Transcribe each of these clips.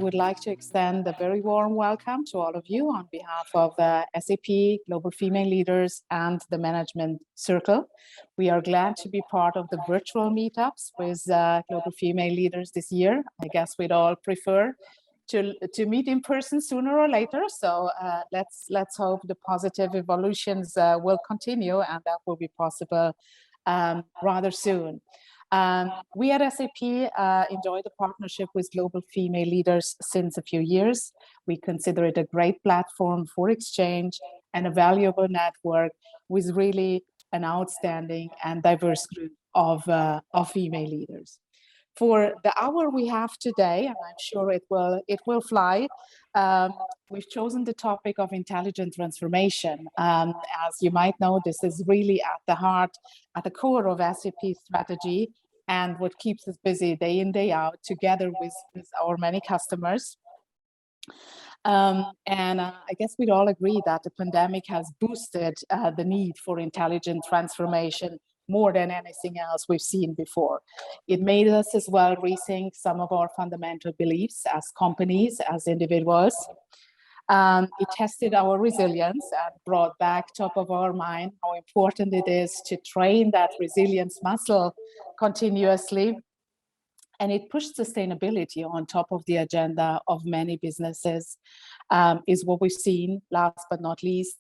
would like to extend a very warm welcome to all of you on behalf of SAP, Global Female Leaders, and the Management Circle. We are glad to be part of the virtual meetups with Global Female Leaders this year. I guess we'd all prefer to meet in person sooner or later. So let's hope the positive evolutions will continue, and that will be possible rather soon. We at SAP enjoy the partnership with Global Female Leaders since a few years. We consider it a great platform for exchange and a valuable network with really an outstanding and diverse group of female leaders. For the hour we have today, and I'm sure it will fly, we've chosen the topic of intelligent transformation. As you might know, this is really at the core of SAP strategy and what keeps us busy day in, day out, together with our many customers. I guess we'd all agree that the pandemic has boosted the need for intelligent transformation more than anything else we've seen before. It made us as well rethink some of our fundamental beliefs as companies, as individuals. It tested our resilience and brought back top of our mind how important it is to train that resilience muscle continuously. And it pushed sustainability on top of the agenda of many businesses, is what we've seen. Last but not least,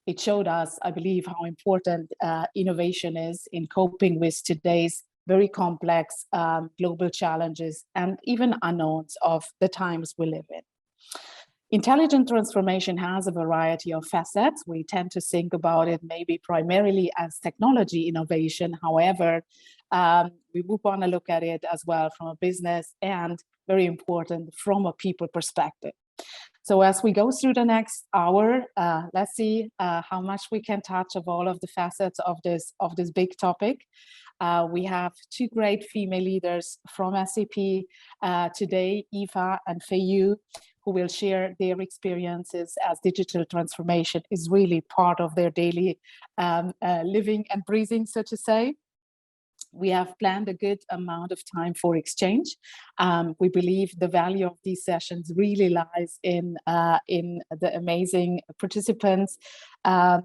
it showed us, I believe, how important innovation is in coping with today's very complex global challenges and even unknowns of the times we live in. Intelligent transformation has a variety of facets. We tend to think about it maybe primarily as technology innovation. However, we would want to look at it as well from a business and, very important, from a people perspective. So as we go through the next hour, let's see how much we can touch of all of the facets of this big topic. We have two great female leaders from SAP today, Eva and Feiyu, who will share their experiences as digital transformation is really part of their daily living and breathing, so to say. We have planned a good amount of time for exchange. We believe the value of these sessions really lies in the amazing participants, and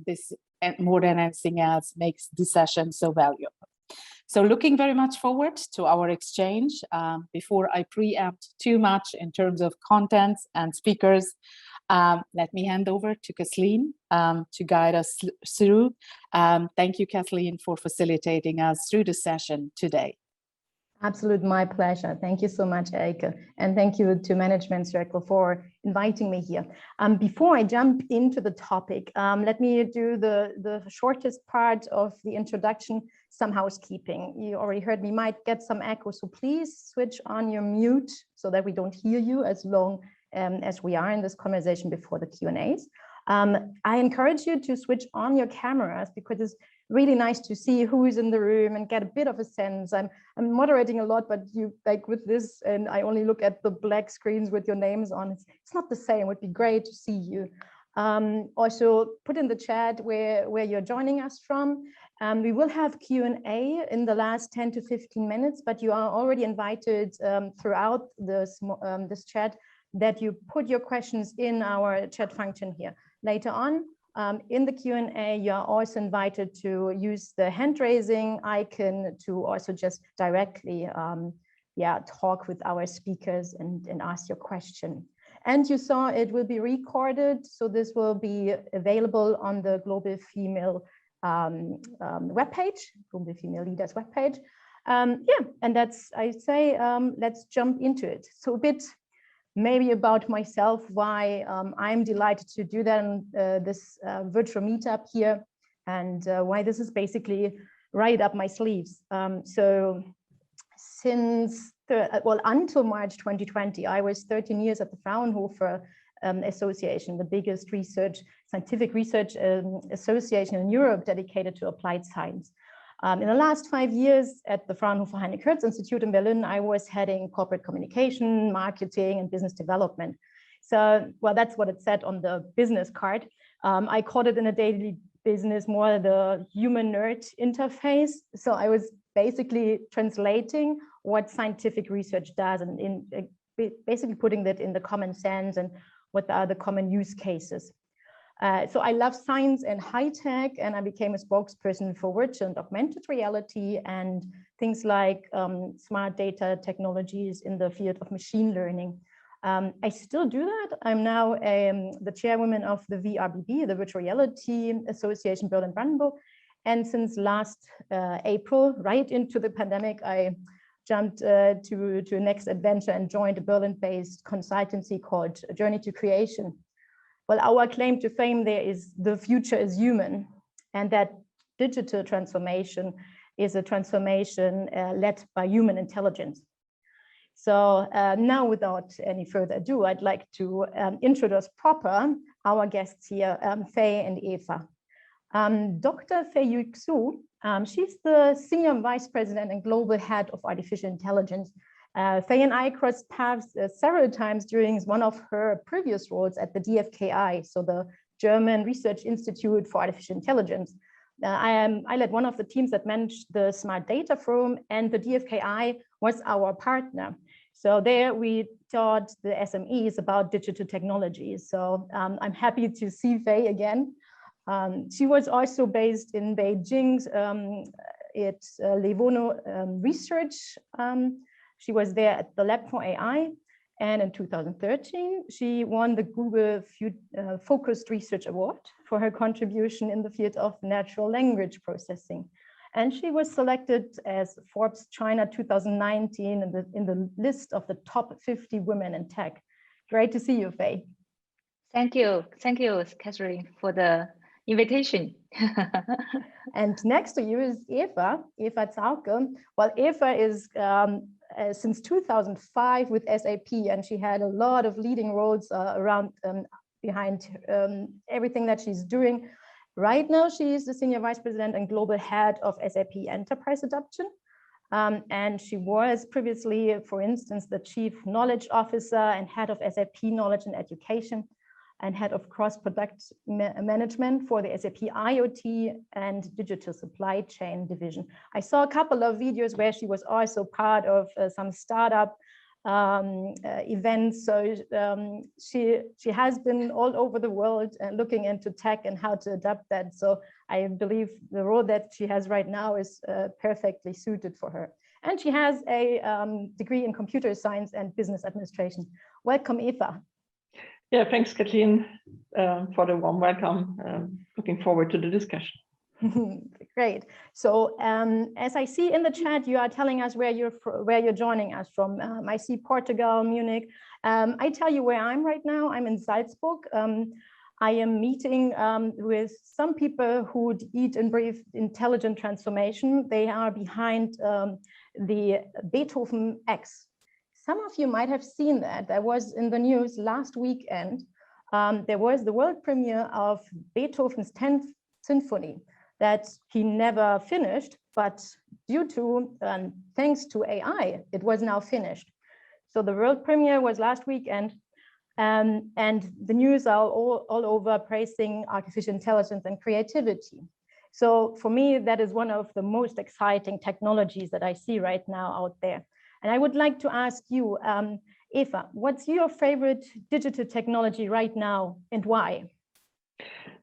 this, and more than anything else, makes this session so valuable. So looking very much forward to our exchange. Before I preempt too much in terms of contents and speakers, let me hand over to Kathleen to guide us through. Thank you, Kathleen, for facilitating us through the session today. Absolutely, my pleasure. Thank you so much, Elke. And thank you to Management Circle for inviting me here. Before I jump into the topic, let me do the shortest part of the introduction, some housekeeping. You already heard me might get some echo, so please switch on your mute so that we don't hear you as long as we are in this conversation before the Q&As. I encourage you to switch on your cameras because it's really nice to see who is in the room and get a bit of a sense. I'm moderating a lot, but you, like with this, and I only look at the black screens with your names on. It's not the same. It would be great to see you. Also put in the chat where you're joining us from. We will have Q&A in the last 10 to 15 minutes, but you are already invited throughout this chat that you put your questions in our chat function here. Later on, in the Q&A, you are also invited to use the hand raising icon to also just directly talk with our speakers and ask your question. And you saw it will be recorded, so this will be available on the Global Female webpage, Global Female Leaders webpage. And that's, I say, let's jump into it. So a bit maybe about myself, why I'm delighted to do that in this virtual meetup here, and why this is basically right up my sleeves. So since, until March 2020, I was 13 years at the Fraunhofer Association, the biggest scientific research association in Europe dedicated to applied science. In the last 5 years at the Fraunhofer Heinrich-Hertz Institute in Berlin, I was heading corporate communication, marketing, and business development. So, well, that's what it said on the business card. I called it in a daily business more the human nerd interface. So I was basically translating what scientific research does and basically putting that in the common sense and what are the common use cases. So I love science and high tech, and I became a spokesperson for virtual and augmented reality and things like smart data technologies in the field of machine learning. I still do that. I'm now the chairwoman of the VRBB, the Virtual Reality Association Berlin-Brandenburg. And since last April, right into the pandemic, I jumped to a next adventure and joined a Berlin-based consultancy called Journey to Creation. Well, our claim to fame there is the future is human, and that digital transformation is a transformation led by human intelligence. So now, without any further ado, I'd like to introduce proper our guests here, Fei and Eva. Dr. Feiyu, she's the Senior Vice President and Global Head of Artificial Intelligence. Fei and I crossed paths several times during one of her previous roles at the DFKI, so the German Research Institute for Artificial Intelligence. I led one of the teams that managed the Smart Data Forum, and the DFKI was our partner. So there we taught the SMEs about digital technologies. So I'm happy to see Fei again. She was also based in Beijing's Levono Research. She was there at the Lab for AI, and in 2013, she won the Google Focused Research Award for her contribution in the field of natural language processing. And she was selected as Forbes China 2019 in the list of the top 50 women in tech. Great to see you, Fei. Thank you, Catherine, for the invitation. And next to you is Eva Zauke. Well, Eva is since 2005 with SAP, and she had a lot of leading roles behind everything that she's doing. Right now, she is the Senior Vice President and Global Head of SAP Enterprise Adoption. And she was previously, for instance, the Chief Knowledge Officer and Head of SAP Knowledge and Education, and Head of Cross-Product Management for the SAP IoT and Digital Supply Chain Division. I saw a couple of videos where she was also part of some startup events. So she has been all over the world looking into tech and how to adapt that. So I believe the role that she has right now is perfectly suited for her. And she has a degree in computer science and business administration. Welcome, Eva. Yeah, thanks, Kathleen, for the warm welcome. Looking forward to the discussion. Great. So as I see in the chat, you are telling us where you're joining us from. I see Portugal, Munich. I tell you where I'm right now. I'm in Salzburg. I am meeting with some people who eat and breathe intelligent transformation. They are behind the Beethoven X. Some of you might have seen that. That was in the news last weekend. There was the world premiere of Beethoven's 10th Symphony that he never finished, but due to, thanks to AI, it was now finished. So the world premiere was last weekend, and the news are all over praising artificial intelligence and creativity. So for me, that is one of the most exciting technologies that I see right now out there. And I would like to ask you, Eva, what's your favorite digital technology right now and why?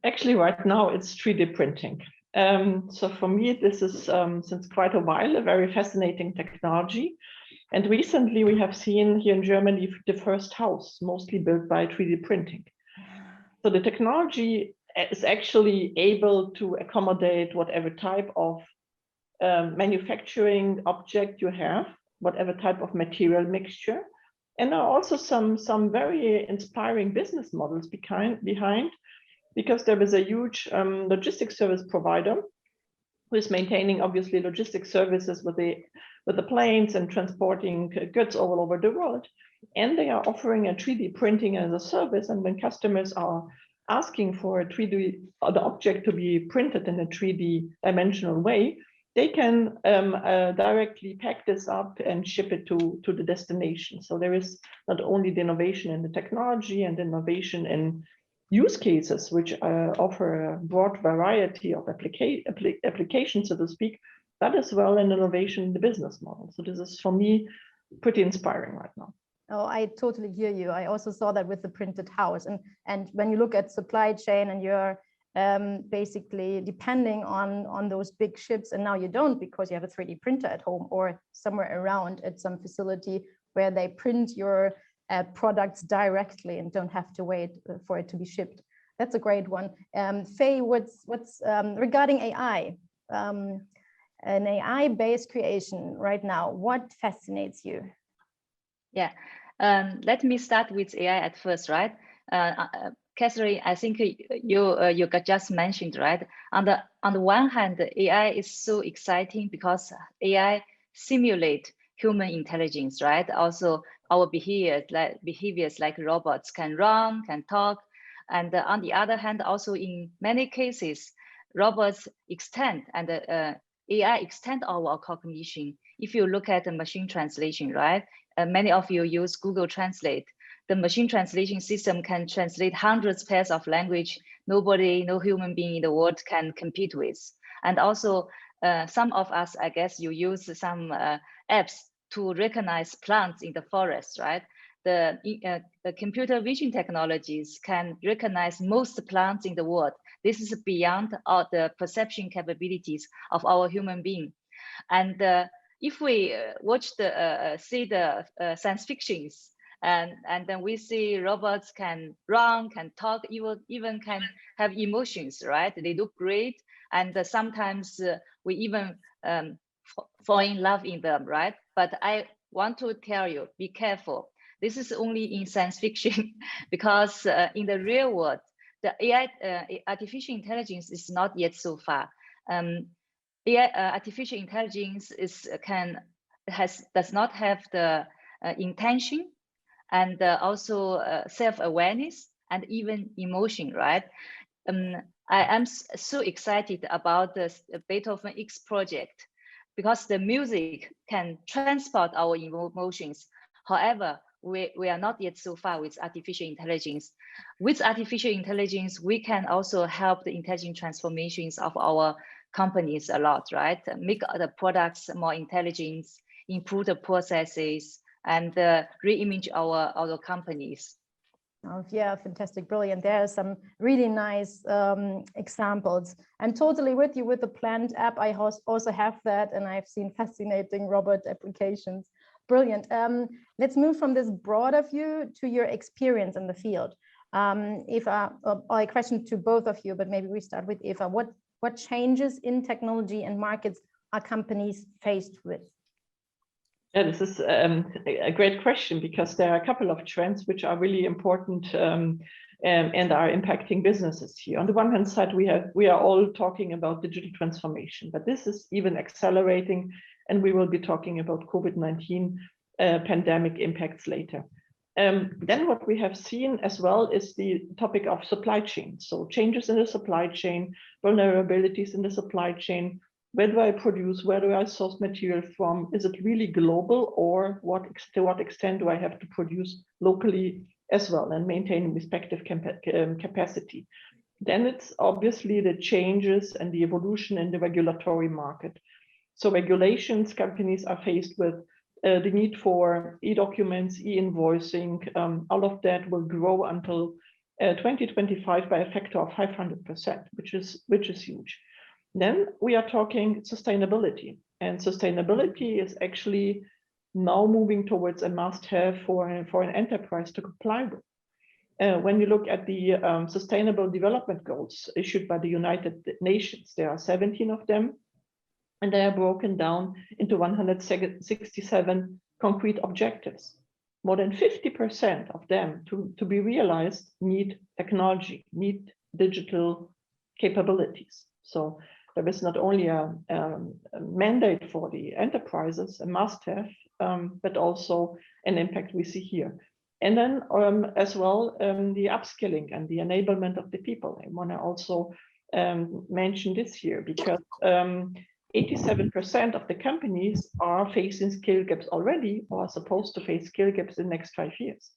Actually, right now it's 3D printing. So for me, this is since quite a while a very fascinating technology. And recently we have seen here in Germany the first house mostly built by 3D printing. So the technology is actually able to accommodate whatever type of manufacturing object you have, whatever type of material mixture. And there are also some very inspiring business models behind, because there is a huge logistics service provider who is maintaining obviously logistics services with the planes and transporting goods all over the world. And they are offering a 3D printing as a service. And when customers are asking for a 3D, the object to be printed in a 3D dimensional way, they can directly pack this up and ship it to the destination. So there is not only the innovation in the technology and innovation in use cases, which offer a broad variety of applications, so to speak, but as well an innovation in the business model. So this is, for me, pretty inspiring right now. Oh, I totally hear you. I also saw that with the printed house. And when you look at supply chain and you're basically depending on those big ships, and now you don't because you have a 3D printer at home or somewhere around at some facility where they print your products directly and don't have to wait for it to be shipped. That's a great one. Fei, what's regarding AI? An AI-based creation right now, what fascinates you? Yeah, let me start with AI at first, right? Catherine, I think you just mentioned, right? On the one hand, AI is so exciting because AI simulate human intelligence, right? Also, our behaviors like robots can run, can talk, and on the other hand, also in many cases, robots extend and AI extend our cognition. If you look at the machine translation, right? Many of you use Google Translate. The machine translation system can translate hundreds of pairs of language. No human being in the world can compete with. And also, some of us, I guess, you use some apps to recognize plants in the forest, right? The computer vision technologies can recognize most plants in the world. This is beyond all the perception capabilities of our human being. And if we see the science fictions, and then we see robots can run, can talk, even can have emotions, right? They look great, and sometimes we even fall in love in them, right? But I want to tell you, be careful. This is only in science fiction, because in the real world, the AI, artificial intelligence, is not yet so far. AI, artificial intelligence does not have the intention and also self-awareness and even emotion, right? I am so excited about this Beethoven X project because the music can transport our emotions. However, we are not yet so far with artificial intelligence. With artificial intelligence, we can also help the intelligent transformations of our companies a lot, right? Make the products more intelligent, improve the processes, and re-image our companies. Oh, yeah, fantastic, brilliant. There are some really nice examples. I'm totally with you with the Plant app. I also have that, and I've seen fascinating robot applications. Brilliant. Let's move from this broader view to your experience in the field. Eva, a question to both of you, but maybe we start with Eva. What changes in technology and markets are companies faced with? Yeah, this is a great question, because there are a couple of trends which are really important and are impacting businesses here. On the one hand side, we are all talking about digital transformation, but this is even accelerating, and we will be talking about COVID-19 pandemic impacts later. Then what we have seen as well is the topic of supply chain. So changes in the supply chain, vulnerabilities in the supply chain. Where do I produce? Where do I source material from? Is it really global, or to what extent do I have to produce locally as well and maintain respective capacity? Then it's obviously the changes and the evolution in the regulatory market. So regulations, companies are faced with the need for e-documents, e-invoicing. All of that will grow until 2025 by a factor of 500%, which is huge. Then we are talking sustainability, and sustainability is actually now moving towards a must-have for an enterprise to comply with. When you look at the Sustainable Development Goals issued by the United Nations, there are 17 of them, and they are broken down into 167 concrete objectives. More than 50% of them to be realized need technology, need digital capabilities. So there is not only a mandate for the enterprises, a must-have, but also an impact we see here. And then as well, the upskilling and the enablement of the people. I want to also mention this here, because 87% of the companies are facing skill gaps already, or are supposed to face skill gaps in the next 5 years.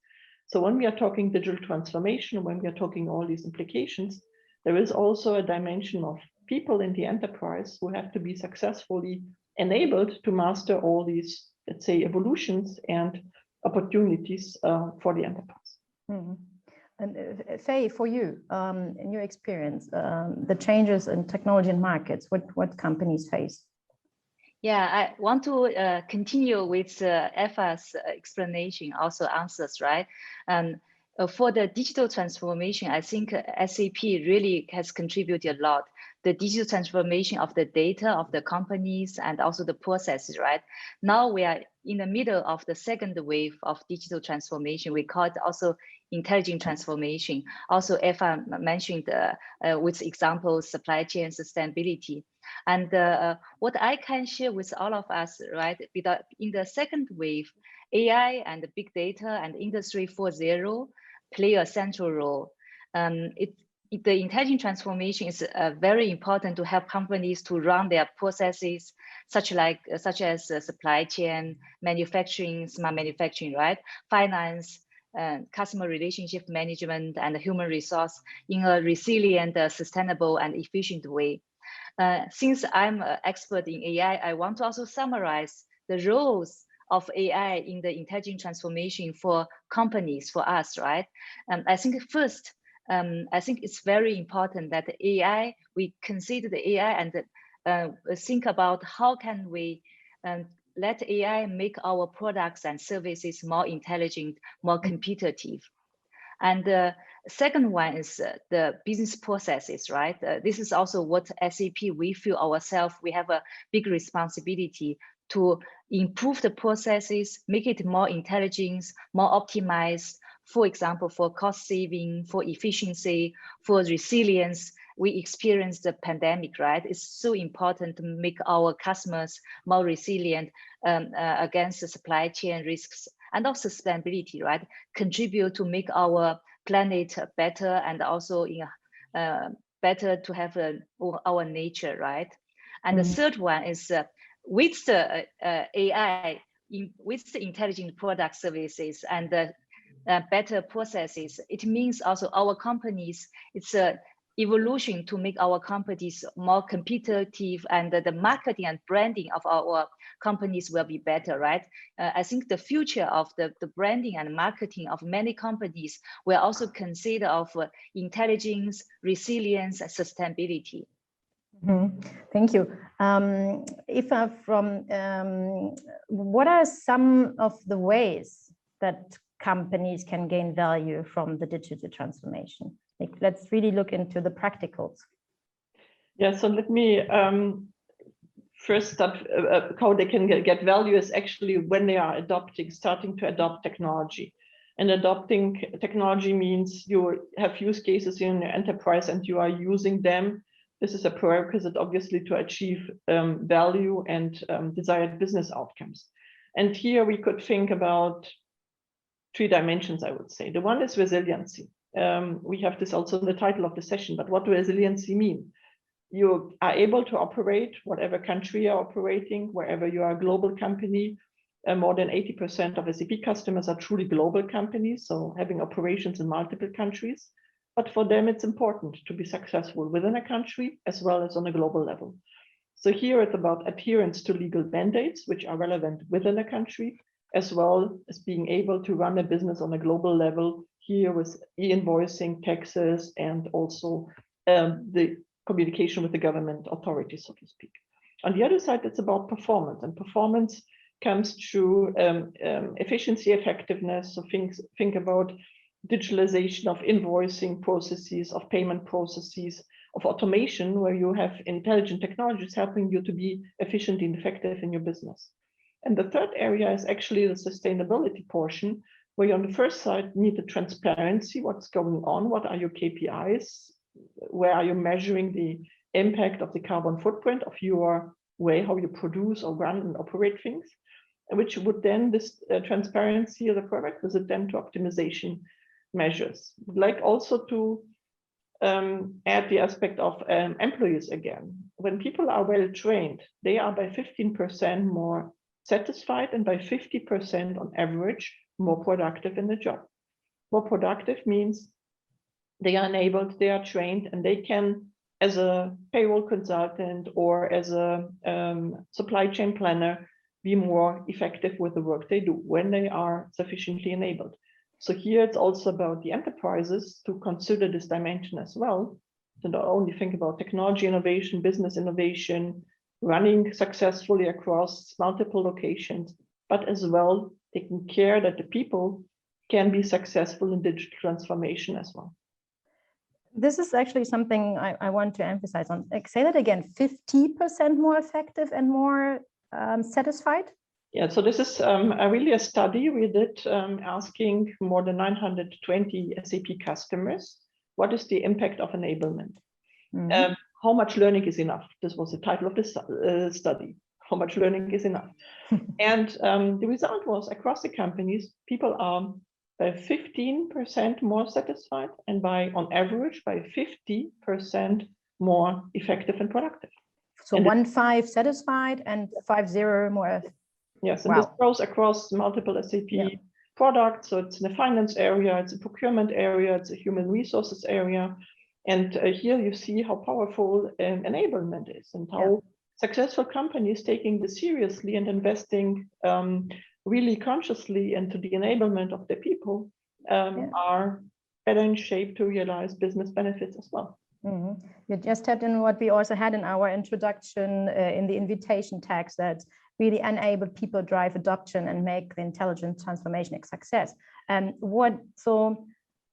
So when we are talking digital transformation, when we are talking all these implications, there is also a dimension of people in the enterprise who have to be successfully enabled to master all these, let's say, evolutions and opportunities for the enterprise. Mm-hmm. And Fei, for you, in your experience, the changes in technology and markets, what companies face? Yeah, I want to continue with Eva's explanation, also answers, right? For the digital transformation, I think SAP really has contributed a lot. The digital transformation of the data of the companies and also the processes, right? Now we are in the middle of the second wave of digital transformation. We call it also intelligent transformation. Also, Eva mentioned with examples, supply chain sustainability. And what I can share with all of us, right, in the second wave, AI and big data and Industry 4.0 play a central role. The intelligent transformation is very important to help companies to run their processes, such as supply chain, manufacturing, smart manufacturing, right? Finance, customer relationship management, and human resource in a resilient, sustainable, and efficient way. Since I'm an expert in AI, I want to also summarize the roles of AI in the intelligent transformation for companies, for us, right? I think first, I think it's very important that AI, we consider the AI and think about how can we let AI make our products and services more intelligent, more competitive. And the second one is the business processes, right? This is also what SAP, we feel ourselves, we have a big responsibility to improve the processes, make it more intelligent, more optimized, for example, for cost saving, for efficiency, for resilience. We experienced the pandemic, right? It's so important to make our customers more resilient against the supply chain risks and also sustainability, right? Contribute to make our planet better and also better to have our nature, right? And the third one is with the AI, with the intelligent product services and the better processes, it means also our companies, it's a evolution to make our companies more competitive, and the marketing and branding of our companies will be better, right? I think the future of the branding and marketing of many companies will also consider of intelligence, resilience, and sustainability. Mm-hmm. Thank you. Eva, what are some of the ways that companies can gain value from the digital transformation? Like, let's really look into the practicals. Yeah, so let me first start how they can get value is actually when they are starting to adopt technology. And adopting technology means you have use cases in your enterprise and you are using them. This is a prerequisite, obviously, to achieve value and desired business outcomes. And here we could think about 3 dimensions, I would say. The one is resiliency. We have this also in the title of the session, but what does resiliency mean? You are able to operate whatever country you're operating, wherever you are a global company. More than 80% of SAP customers are truly global companies, so having operations in multiple countries. But for them, it's important to be successful within a country as well as on a global level. So here it's about adherence to legal mandates, which are relevant within a country, as well as being able to run a business on a global level here with e-invoicing, taxes, and also the communication with the government authorities, so to speak. On the other side, it's about performance, and performance comes through efficiency, effectiveness. So think about digitalization of invoicing processes, of payment processes, of automation, where you have intelligent technologies helping you to be efficient and effective in your business. And the third area is actually the sustainability portion, where you on the first side need the transparency, what's going on, what are your KPIs, where are you measuring the impact of the carbon footprint of your way, how you produce or run and operate things, which would then, this transparency as a prerequisite then to optimization measures. I'd like also to add the aspect of employees again. When people are well trained, they are by 15% more satisfied and by 50% on average more productive in the job. More productive means they are enabled, they are trained, and they can, as a payroll consultant or as a supply chain planner, be more effective with the work they do when they are sufficiently enabled. So here it's also about the enterprises to consider this dimension as well, to not only think about technology innovation, business innovation, running successfully across multiple locations, but as well taking care that the people can be successful in digital transformation as well. This is actually something I want to emphasize on. Say that again, 50% more effective and more satisfied? Yeah, so this is really a study we did asking more than 920 SAP customers, what is the impact of enablement? Mm-hmm. How much learning is enough? This was the title of this study. How much learning is enough? And the result was across the companies, people are by 15% more satisfied and on average, by 50% more effective and productive. So and 1.5 satisfied and 5.0 more. Yes, and this goes across multiple SAP products. So it's in the finance area, it's a procurement area, it's a human resources area. And here you see how powerful enablement is and how successful companies taking this seriously and investing really consciously into the enablement of their people are better in shape to realize business benefits as well. Mm-hmm. You just tapped in what we also had in our introduction in the invitation text, that really enable people drive adoption and make the intelligent transformation a success. And so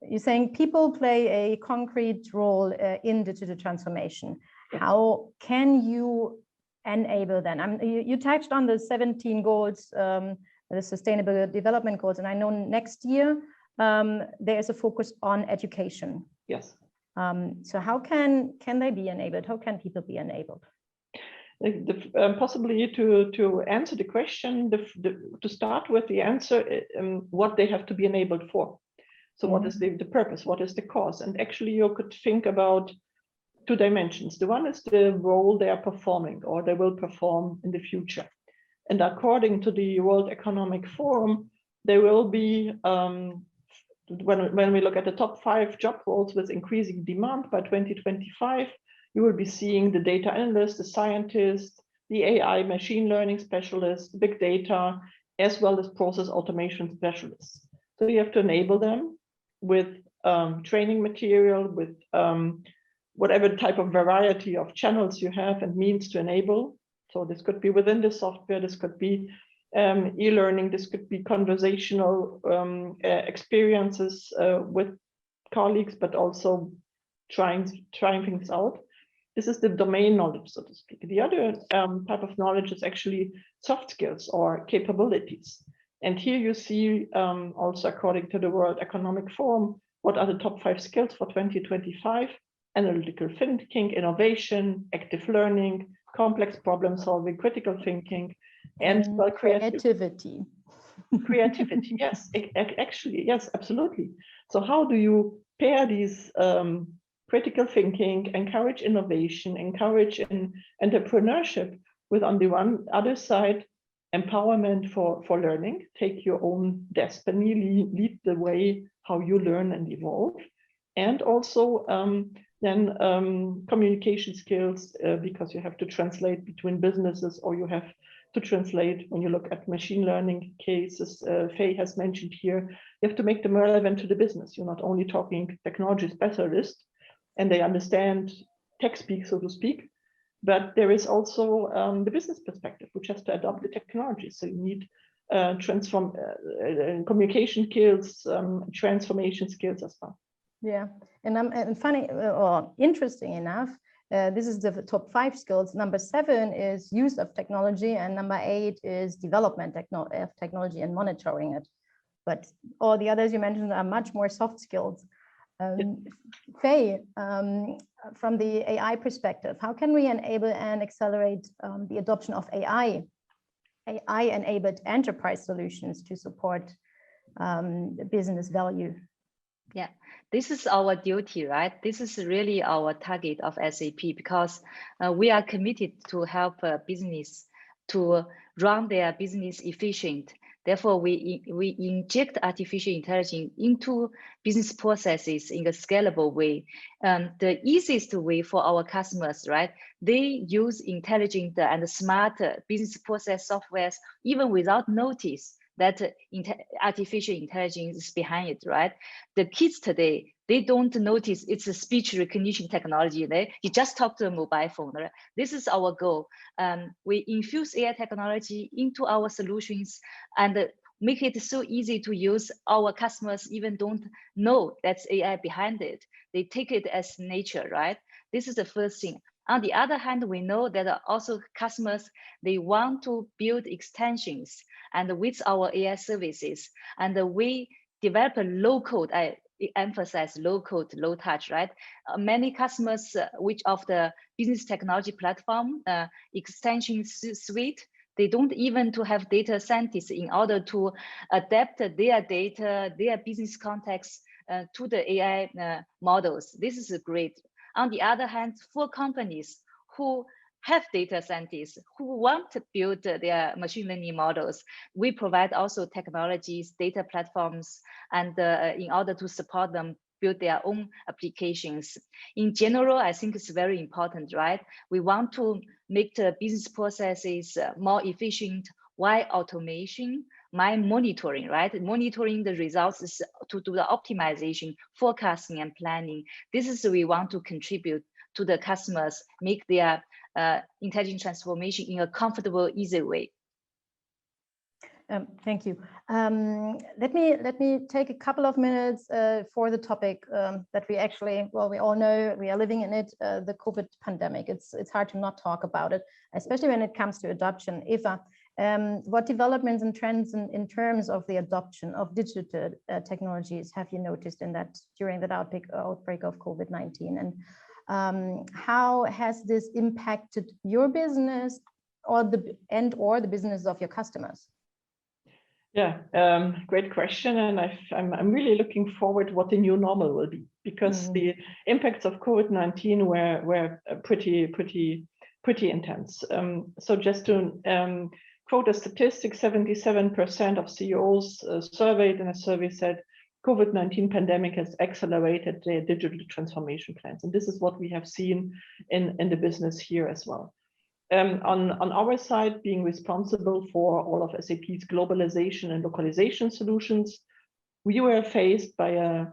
you're saying people play a concrete role in digital transformation. How can you enable them? You touched on the 17 goals, the sustainable development goals, and I know next year there is a focus on education. Yes. So how can they be enabled? How can people be enabled? Possibly to answer the question, to start with the answer, what they have to be enabled for. So what is the purpose? What is the cause? And actually you could think about two dimensions. The one is the role they are performing or they will perform in the future. And according to the World Economic Forum, there will be, when we look at the top 5 job roles with increasing demand by 2025, you will be seeing the data analyst, the scientist, the AI machine learning specialist, big data, as well as process automation specialists. So you have to enable them with training material, with whatever type of variety of channels you have and means to enable. So this could be within the software, this could be e-learning, this could be conversational experiences with colleagues, but also trying things out. This is the domain knowledge, so to speak. The other type of knowledge is actually soft skills or capabilities. And here you see also according to the World Economic Forum, what are the top 5 skills for 2025? Analytical thinking, innovation, active learning, complex problem solving, critical thinking, and well, creativity. Creativity, yes, actually, yes, absolutely. So how do you pair these critical thinking, encourage innovation, encourage entrepreneurship with, on the other side, empowerment for learning, take your own destiny, lead the way how you learn and evolve, and also then communication skills, because you have to translate between businesses, or you have to translate when you look at machine learning cases Fei has mentioned here, you have to make them relevant to the business. You're not only talking technology specialists and they understand tech speak, so to speak, but there is also the business perspective, which has to adopt the technology. So you need communication skills, transformation skills as well. Yeah, and funny or interesting enough, this is the top 5 skills. Number 7 is use of technology, and number 8 is development of technology and monitoring it. But all the others you mentioned are much more soft skills. Fei, from the AI perspective, how can we enable and accelerate the adoption of AI-enabled enterprise solutions to support business value? Yeah, this is our duty, right? This is really our target of SAP, because we are committed to help business to run their business efficient, Therefore, we inject artificial intelligence into business processes in a scalable way. The easiest way for our customers, right? They use intelligent and smart business process softwares even without notice that artificial intelligence is behind it, right? The kids today, they don't notice it's a speech recognition technology. You just talk to a mobile phone, right? This is our goal. We infuse AI technology into our solutions and make it so easy to use. Our customers even don't know that's AI behind it. They take it as nature, right? This is the first thing. On the other hand, we know that also customers, they want to build extensions and with our AI services, and we develop a low code. I emphasize low code, low touch, right? Many customers, which of the business technology platform extension suite, they don't even to have data scientists in order to adapt their data, their business context to the AI models. This is great. On the other hand, for companies who have data scientists who want to build their machine learning models, we provide also technologies, data platforms, and in order to support them build their own applications. In general, I think it's very important, right? We want to make the business processes more efficient while automation, my monitoring, right? Monitoring the results is to do the optimization, forecasting, and planning. This is we want to contribute to the customers, make their intelligent transformation in a comfortable, easy way. Thank you. Let me take a couple of minutes for the topic that we actually, well, we all know we are living in it, the COVID pandemic. It's hard to not talk about it, especially when it comes to adoption. Eva, what developments and trends in terms of the adoption of digital technologies have you noticed in that during that outbreak of COVID-19, and how has this impacted your business or the business of your customers? Yeah, great question, and I'm really looking forward to what the new normal will be, because the impacts of COVID-19 were pretty intense. So just to quote a statistic, 77% of CEOs surveyed in a survey said COVID-19 pandemic has accelerated their digital transformation plans, and this is what we have seen in the business here as well. On our side, being responsible for all of SAP's globalization and localization solutions, we were faced by a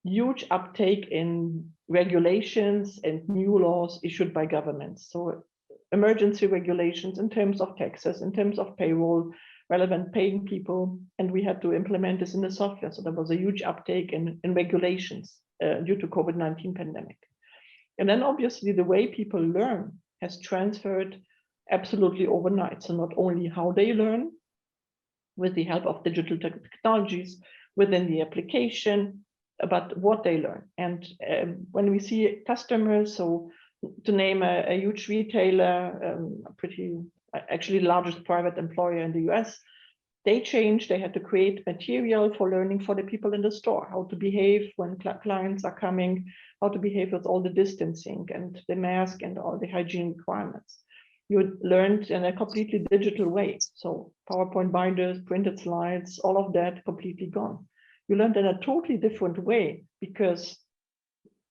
huge uptake in regulations and new laws issued by governments. So emergency regulations in terms of taxes, in terms of payroll, relevant paying people, and we had to implement this in the software. So there was a huge uptake in regulations due to COVID-19 pandemic. And then obviously the way people learn has transferred absolutely overnight. So not only how they learn with the help of digital technologies within the application, but what they learn. And when we see customers, so to name a huge retailer, actually largest private employer in the US, they had to create material for learning for the people in the store, how to behave when clients are coming, how to behave with all the distancing and the mask and all the hygiene requirements. You learned in a completely digital way. So PowerPoint binders, printed slides, all of that completely gone. You learned in a totally different way because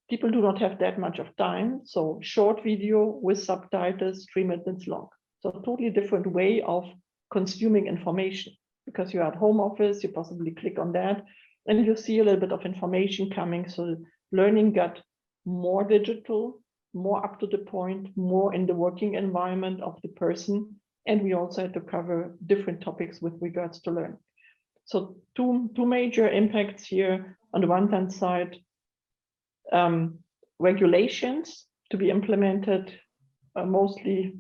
people do not have that much of time. So short video with subtitles, 3 minutes long. So a totally different way of consuming information, because you're at home office, you possibly click on that and you see a little bit of information coming. So learning got more digital, more up to the point, more in the working environment of the person. And we also had to cover different topics with regards to learning. So two major impacts here. On the one hand side, regulations to be implemented mostly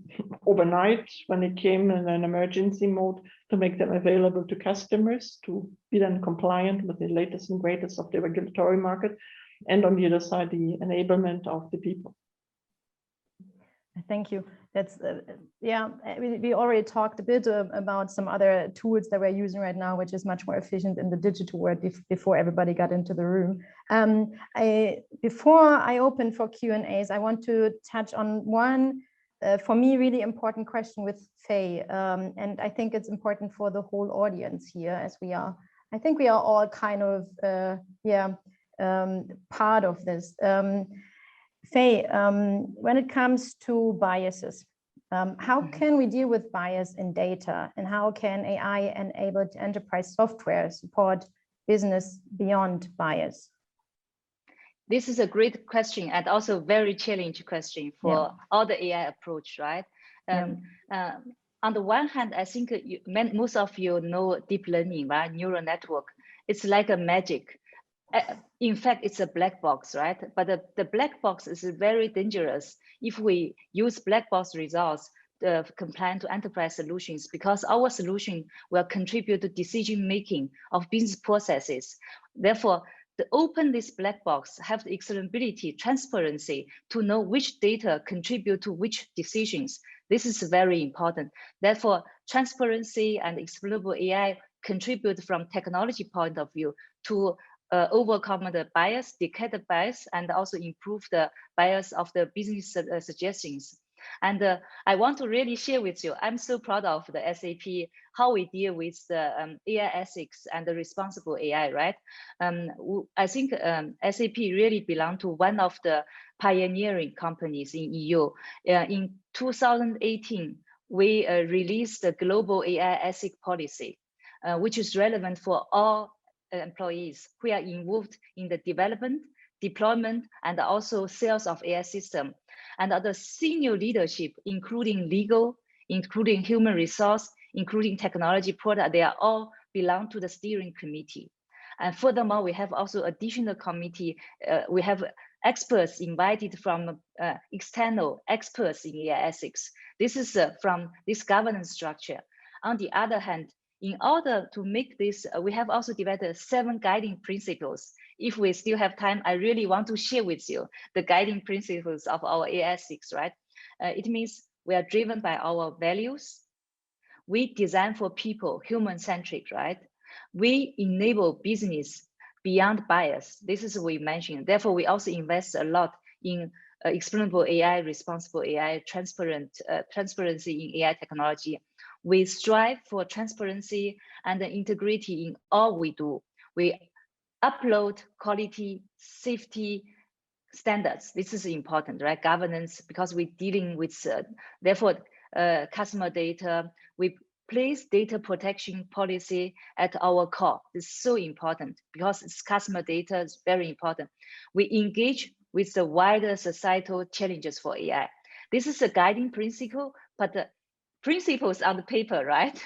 overnight when it came in an emergency mode, to make them available to customers to be then compliant with the latest and greatest of the regulatory market. And on the other side, the enablement of the people. Thank you. That's yeah, we already talked a bit about some other tools that we're using right now, which is much more efficient in the digital world before everybody got into the room. Before I open for Q&As, I want to touch on one for me, really important question with Faye. And I think it's important for the whole audience here, as I think we are all kind of, part of this. Faye, when it comes to biases, how can we deal with bias in data, and how can AI-enabled enterprise software support business beyond bias? This is a great question, and also very challenging question for all the AI approach, right? On the one hand, I think most of you know deep learning, right? Neural network. It's like a magic. In fact, it's a black box, right? But the black box is very dangerous if we use black box results compliant to enterprise solutions, because our solution will contribute to decision making of business processes. Therefore, to open this black box, have the explainability, transparency to know which data contribute to which decisions. This is very important. Therefore, transparency and explainable AI contribute from technology point of view to overcome the bias, decade the bias, and also improve the bias of the business suggestions. And I want to really share with you, I'm so proud of the SAP, how we deal with the AI ethics and the responsible AI, right? I think SAP really belong to one of the pioneering companies in EU. In 2018, we released the global AI ethics policy, which is relevant for all employees who are involved in the development, deployment, and also sales of AI system. And other senior leadership, including legal, including human resource, including technology product, they are all belong to the steering committee. And furthermore, we have also additional committee. We have experts invited from external experts in AI ethics. This is from this governance structure. On the other hand, in order to make this, we have also developed 7 guiding principles. If we still have time, I really want to share with you the guiding principles of our AI ethics, right? It means we are driven by our values. We design for people, human-centric, right? We enable business beyond bias. This is what we mentioned. Therefore, we also invest a lot in explainable AI, responsible AI, transparency in AI technology. We strive for transparency and integrity in all we do. We upload quality, safety standards. This is important, right? Governance, because we're dealing with, therefore, customer data. We place data protection policy at our core. This is so important because it's customer data is very important. We engage with the wider societal challenges for AI. This is a guiding principle, but the principles on the paper, right?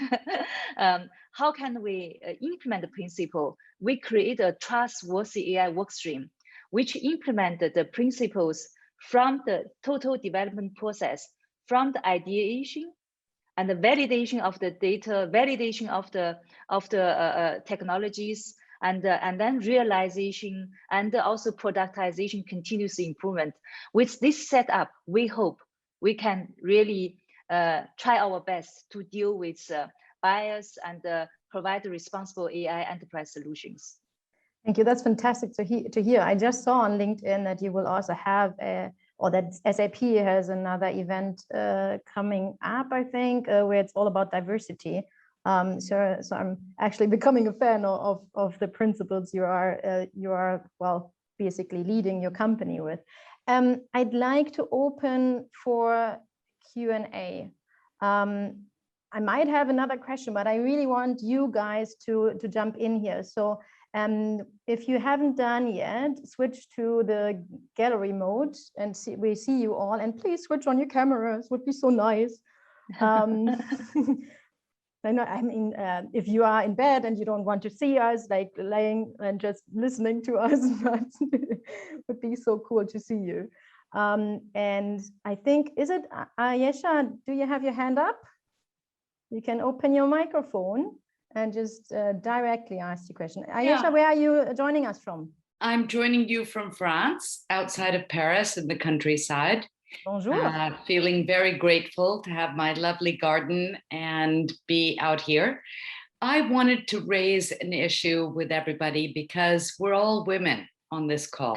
How can we implement the principle? We create a trustworthy AI workstream, which implemented the principles from the total development process, from the ideation and the validation of the data, validation of the technologies, and then realization, and also productization, continuous improvement. With this setup, we hope we can really try our best to deal with bias and provide responsible AI enterprise solutions. Thank you. That's fantastic to hear. I just saw on LinkedIn that you will also have or that SAP has another event coming up, I think, where it's all about diversity. So I'm actually becoming a fan of the principles you are well, basically leading your company with. I'd like to open for Q&A. I might have another question, but I really want you guys to jump in here. So if you haven't done yet, switch to the gallery mode and we see you all, and please switch on your cameras, would be so nice. I know, I mean, if you are in bed and you don't want to see us, like laying and just listening to us, but it would be so cool to see you. And I think, is it Ayesha, do you have your hand up? You can open your microphone and just directly ask the question. Ayesha, where are you joining us from? I'm joining you from France, outside of Paris in the countryside. Bonjour. Feeling very grateful to have my lovely garden and be out here. I wanted to raise an issue with everybody because we're all women on this call.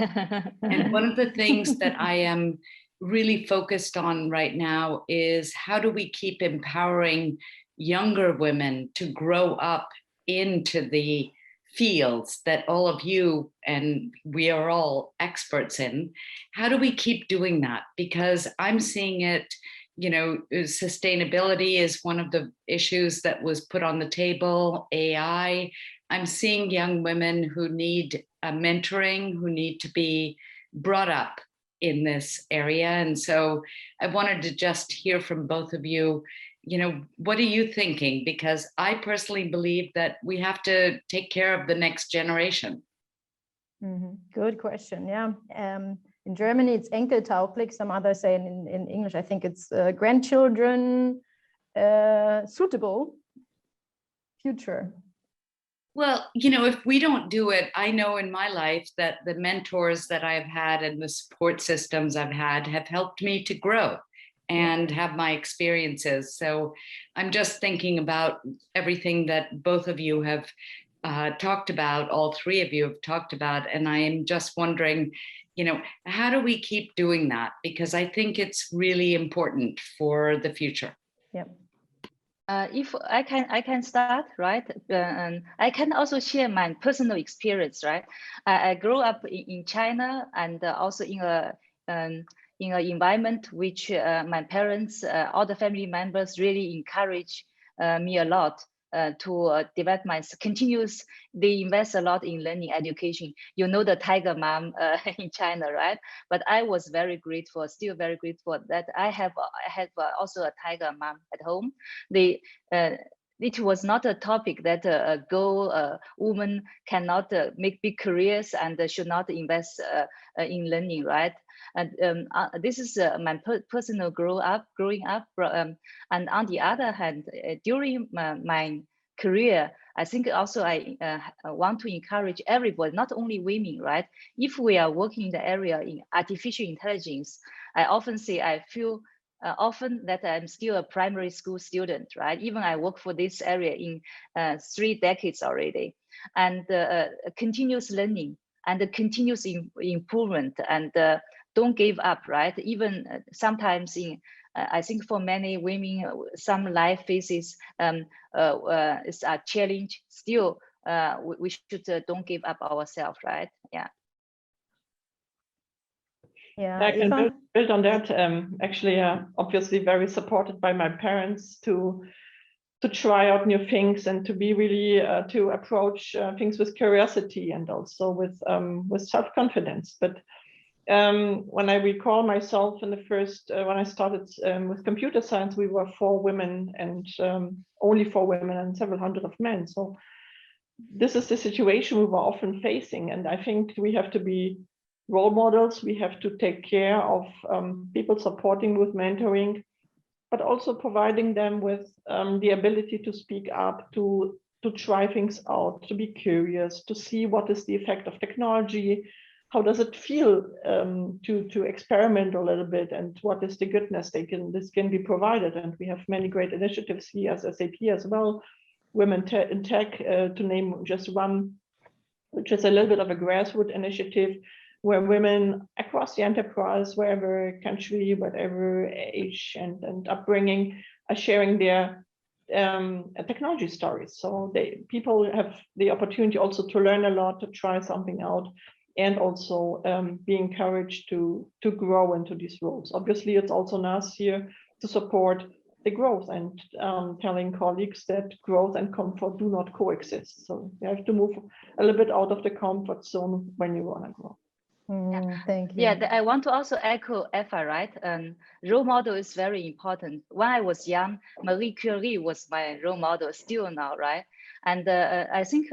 And one of the things that I am really focused on right now is how do we keep empowering younger women to grow up into the fields that all of you and we are all experts in. How do we keep doing that? Because I'm seeing it, you know, sustainability is one of the issues that was put on the table, AI. I'm seeing young women who need mentoring, who need to be brought up in this area. And so I wanted to just hear from both of you, you know, what are you thinking? Because I personally believe that we have to take care of the next generation. Good question. Yeah. In Germany, it's enkeltauglich. Some others say in English, I think it's grandchildren suitable future. Well, you know, if we don't do it, I know in my life that the mentors that I've had and the support systems I've had have helped me to grow and have my experiences. So I'm just thinking about everything that both of you have talked about, all three of you have talked about, and I am just wondering, you know, how do we keep doing that? Because I think it's really important for the future. Yep. If I can start, right? And I can also share my personal experience, right? I grew up in China and also in an environment which my parents, all the family members really encourage me a lot to develop my continuous. They invest a lot in learning education. You know the tiger mom in China, right? But I was very grateful, still very grateful that I have also a tiger mom at home. It was not a topic that a girl, woman cannot make big careers and should not invest in learning, right? And this is my personal growing up. And on the other hand, during my career, I think also I want to encourage everybody, not only women, right? If we are working in the area in artificial intelligence, I often say I feel often that I'm still a primary school student, right? Even I work for this area in 3 decades already, and continuous learning and the continuous improvement and don't give up, right? Even sometimes in, I think for many women, some life phases is a challenge. Still, we should don't give up ourselves, right? Yeah. Yeah, I can build on that. Actually, obviously very supported by my parents to try out new things and to be really to approach things with curiosity and also with self-confidence. But when I recall myself in the first, when I started with computer science, we were 4 women and only 4 women and several hundred of men. So this is the situation we were often facing. And I think we have to be role models. We have to take care of people supporting with mentoring, but also providing them with the ability to speak up, to try things out, to be curious, to see what is the effect of technology, how does it feel to experiment a little bit, and what is the goodness this can be provided. And we have many great initiatives here as SAP as well, Women in Tech, to name just one, which is a little bit of a grassroots initiative where women across the enterprise, wherever country, whatever age and upbringing, are sharing their technology stories. So people have the opportunity also to learn a lot, to try something out, and also be encouraged to grow into these roles. Obviously, it's also nice here to support the growth and telling colleagues that growth and comfort do not coexist. So you have to move a little bit out of the comfort zone when you want to grow. Thank you. Yeah, I want to also echo Eva, right? Role model is very important. When I was young, Marie Curie was my role model, still now, right? And I think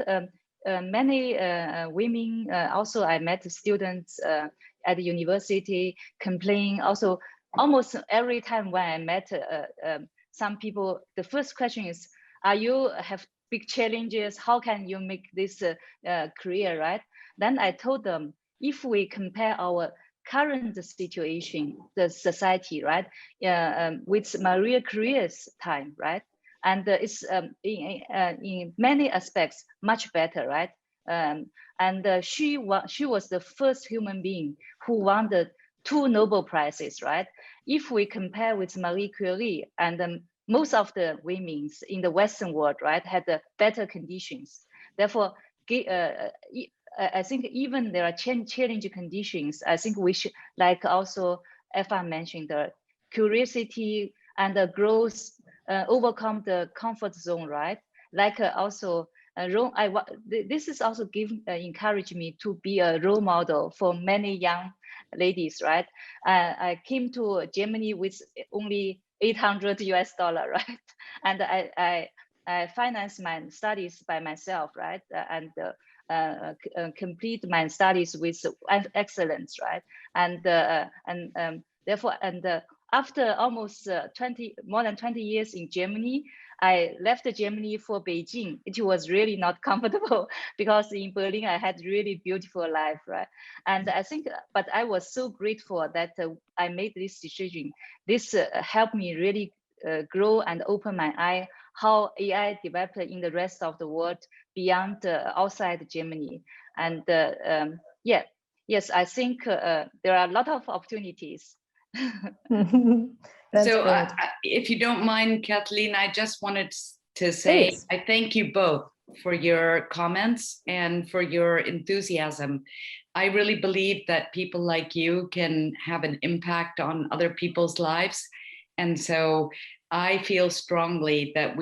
many women, also I met students at the university complain. Also, almost every time when I met some people, the first question is, are you have big challenges? How can you make this career, right? Then I told them, if we compare our current situation, the society, right, with Maria Curie's time, right, and it's in many aspects much better, right, and she was the first human being who wanted 2 Nobel Prizes, right? If we compare with Marie Curie, and most of the women in the Western world, right, had better conditions. Therefore, I think even there are challenging conditions, I think we should, like also Eva mentioned, the curiosity and the growth, overcome the comfort zone, right? Like also, this is also encourage me to be a role model for many young ladies, right? I came to Germany with only $800 US, right? And I financed my studies by myself, right? And complete my studies with excellence, right? And therefore, after almost more than 20 years in Germany, I left Germany for Beijing. It was really not comfortable because in Berlin I had really beautiful life, right? And I think, but I was so grateful that I made this decision. This helped me really grow and open my eye how AI developed in the rest of the world beyond outside Germany. And yes, I think there are a lot of opportunities. So if you don't mind, Kathleen, I just wanted to say, please. I thank you both for your comments and for your enthusiasm. I really believe that people like you can have an impact on other people's lives. And so I feel strongly that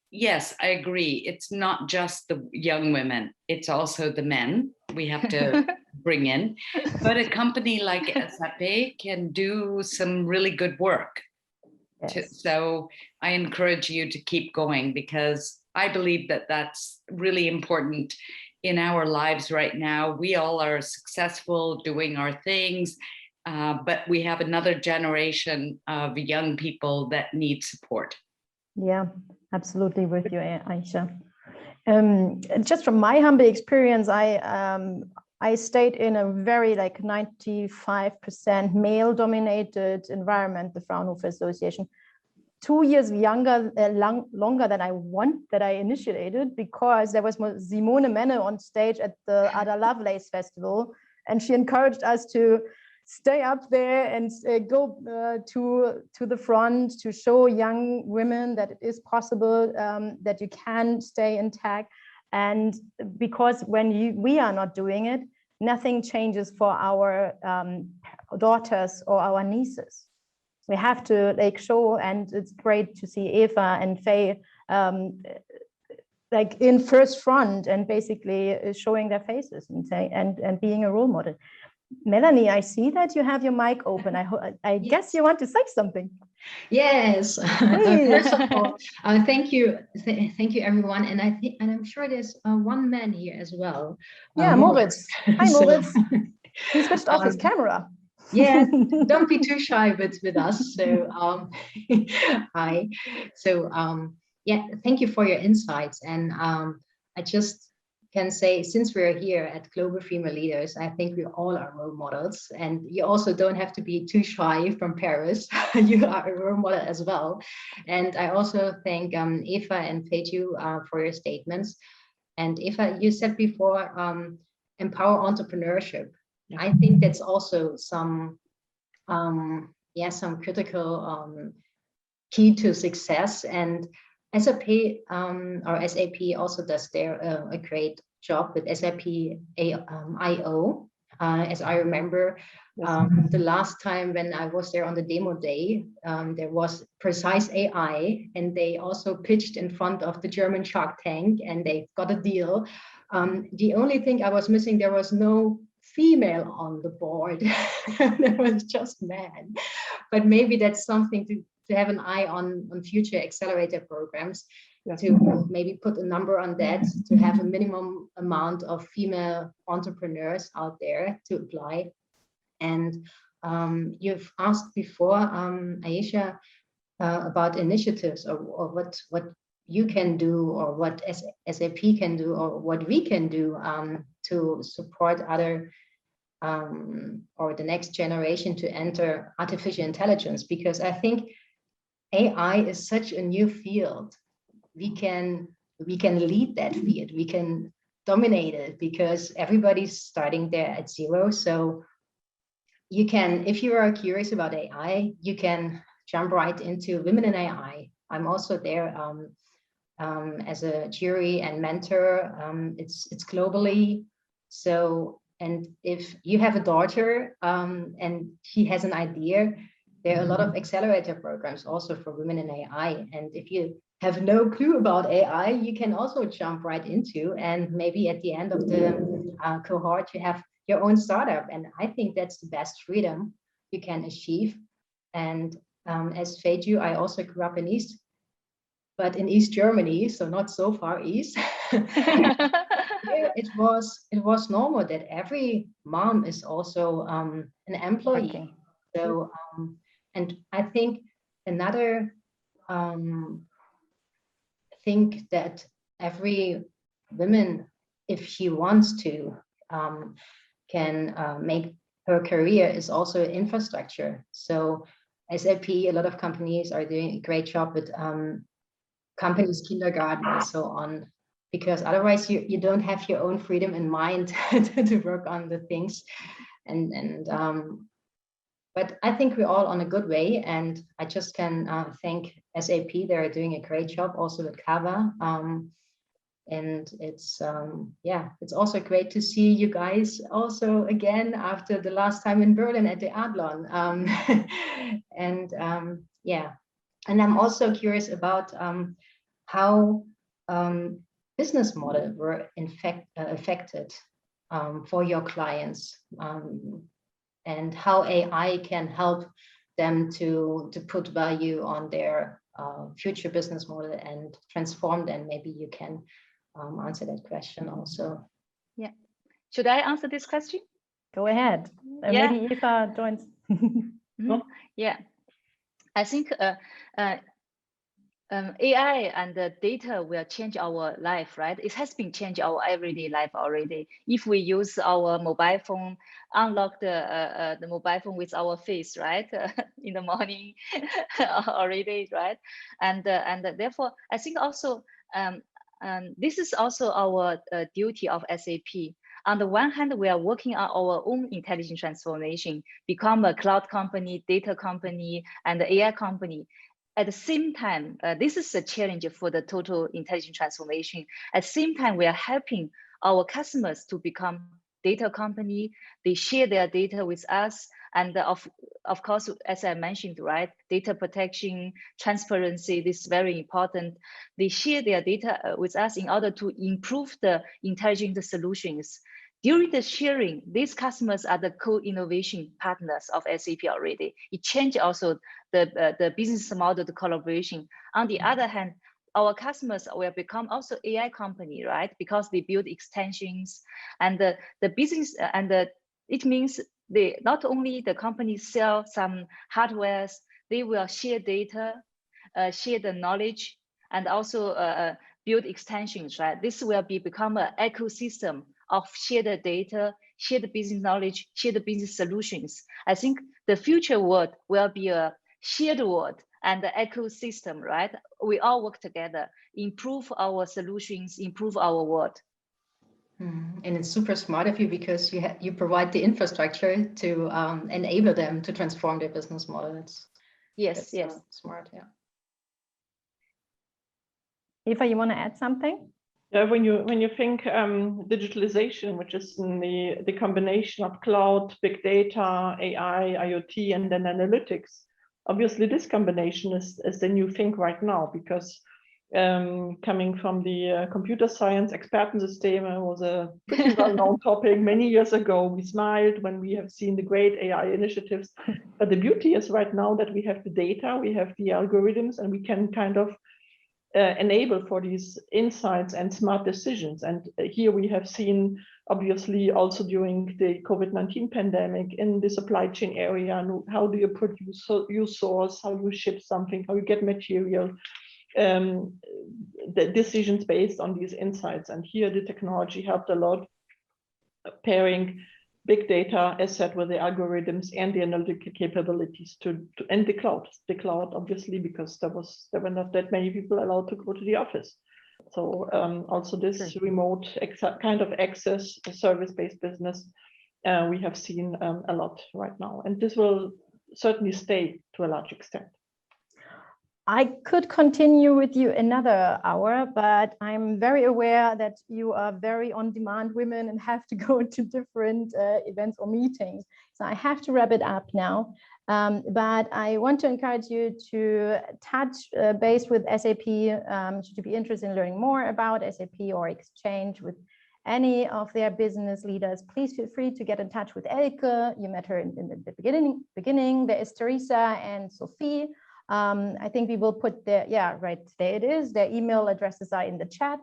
yes, I agree. It's not just the young women, it's also the men we have to bring in. But a company like SAP can do some really good work. Yes. So I encourage you to keep going, because I believe that that's really important in our lives right now. We all are successful doing our things, but we have another generation of young people that need support. Yeah, absolutely with you, Aisha. Just from my humble experience, I stayed in a very 95% male-dominated environment, the Fraunhofer Association, 2 years longer than I initiated, because there was Simone Menne on stage at the Ada Lovelace Festival, and she encouraged us to stay up there and go to the front to show young women that it is possible, that you can stay intact. And because when we are not doing it, nothing changes for our daughters or our nieces. We have to show, and it's great to see Eva and Fei in first front and basically showing their faces and being a role model. Melanie, I see that you have your mic open. I guess you want to say something. Yes. First of all, thank you everyone, and I'm sure there's one man here as well. Yeah, Moritz. Hi, Moritz. He switched off his camera. Yeah, don't be too shy with us. So hi. So yeah, thank you for your insights, and I just can say, since we're here at Global Female Leaders, I think we all are role models, and you also don't have to be too shy from Paris. You are a role model as well. And I also thank Eva and Feiyu for your statements. And Eva, you said before, empower entrepreneurship. Yeah. I think that's also some critical key to success. And SAP also does a great job with SAP IO. As I remember, the last time when I was there on the demo day, there was Precise AI, and they also pitched in front of the German Shark Tank, and they got a deal. The only thing I was missing, there was no female on the board. There was just men. But maybe that's something to have an eye on future accelerator programs, to maybe put a number on that, to have a minimum amount of female entrepreneurs out there to apply. And you've asked before, Aisha, about initiatives or what you can do, or what SAP can do, or what we can do to support other or the next generation to enter artificial intelligence, because I think AI is such a new field. We can lead that field. We can dominate it, because everybody's starting there at zero. So you can, if you are curious about AI, you can jump right into Women in AI. I'm also there as a jury and mentor. It's globally. So, and if you have a daughter and she has an idea, there are a lot of accelerator programs also for women in AI. And if you have no clue about AI, you can also jump right into, and maybe at the end of the cohort, you have your own startup. And I think that's the best freedom you can achieve. And as Feiyu, I also grew up in East, but in East Germany, so not so far east. It was normal that every mom is also an employee. Okay. So and I think another thing that every woman, if she wants to, can make her career is also infrastructure. So SAP, a lot of companies are doing a great job with companies, kindergarten, and so on, because otherwise you don't have your own freedom in mind to work on the things. But I think we're all on a good way, and I just can thank SAP. They're doing a great job also with Kava. And it's it's also great to see you guys also again after the last time in Berlin at the Adlon. And I'm also curious about how business models were in fact affected for your clients, and how AI can help them to put value on their future business model and transform them. Maybe you can answer that question also. Yeah. Should I answer this question? Go ahead. And Yeah. maybe Eva joins. Yeah. I think AI and the data will change our life, right? It has been changed our everyday life already. If we use our mobile phone, unlock the mobile phone with our face, right? In the morning already, right? And therefore, I think also this is also our duty of SAP. On the one hand, we are working on our own intelligent transformation, become a cloud company, data company, and the AI company. At the same time, this is a challenge for the total intelligent transformation. At the same time, we are helping our customers to become data company. They share their data with us. And of course, as I mentioned, right, data protection, transparency, this is very important. They share their data with us in order to improve the intelligent solutions. During the sharing, these customers are the co-innovation partners of SAP already. It changed also the business model, the collaboration. On the other hand, our customers will become also AI company, right? Because they build extensions and the business, and it means they not only the companies sell some hardwares, they will share data, share the knowledge, and also build extensions, right? This will become an ecosystem of shared data, shared business knowledge, shared business solutions. I think the future world will be a shared world and the ecosystem, right? We all work together, improve our solutions, improve our world. And it's super smart of you, because you provide the infrastructure to enable them to transform their business model. That's smart, yeah. Eva, you want to add something? Yeah, when you think digitalization, which is the combination of cloud, big data, AI, IoT, and then analytics, obviously this combination is the new thing right now, because coming from the computer science, Expertensysteme was a pretty well-known topic many years ago. We smiled when we have seen the great AI initiatives, but the beauty is right now that we have the data, we have the algorithms, and we can kind of enable for these insights and smart decisions. And here we have seen, obviously, also during the COVID-19 pandemic in the supply chain area, how do you produce, you source, how you ship something, how you get material, the decisions based on these insights. And here the technology helped a lot, pairing big data asset with the algorithms and the analytical capabilities and the cloud, obviously, because there were not that many people allowed to go to the office. So also this remote kind of access, service-based business we have seen a lot right now. And this will certainly stay to a large extent. I could continue with you another hour, but I'm very aware that you are very on-demand women and have to go to different events or meetings. So I have to wrap it up now. But I want to encourage you to touch base with SAP, should you be interested in learning more about SAP or exchange with any of their business leaders. Please feel free to get in touch with Elke. You met her in the beginning. There is Teresa and Sophie. I think we will put their, there it is. Their email addresses are in the chat.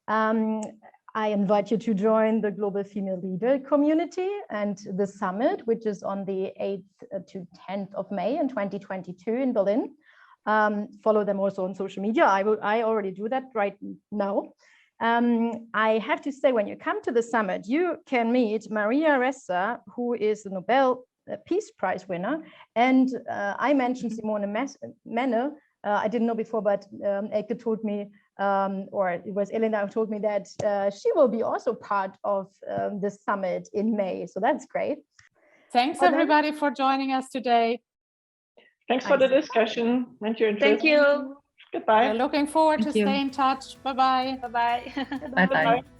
I invite you to join the Global Female Leader community and the summit, which is on the 8th to 10th of May in 2022 in Berlin. Follow them also on social media. I already do that right now. I have to say, when you come to the summit, you can meet Maria Ressa, who is the Nobel Peace Prize winner. And I mentioned Simone Menne. I didn't know before, but Elke told me, or it was Elena who told me that she will be also part of the summit in May. So that's great. Thanks everybody for joining us today. Thanks for the discussion and your interest. Thank you. Goodbye. We're looking forward to Thank you. stay in touch. Bye-bye. Bye-bye. Bye-bye.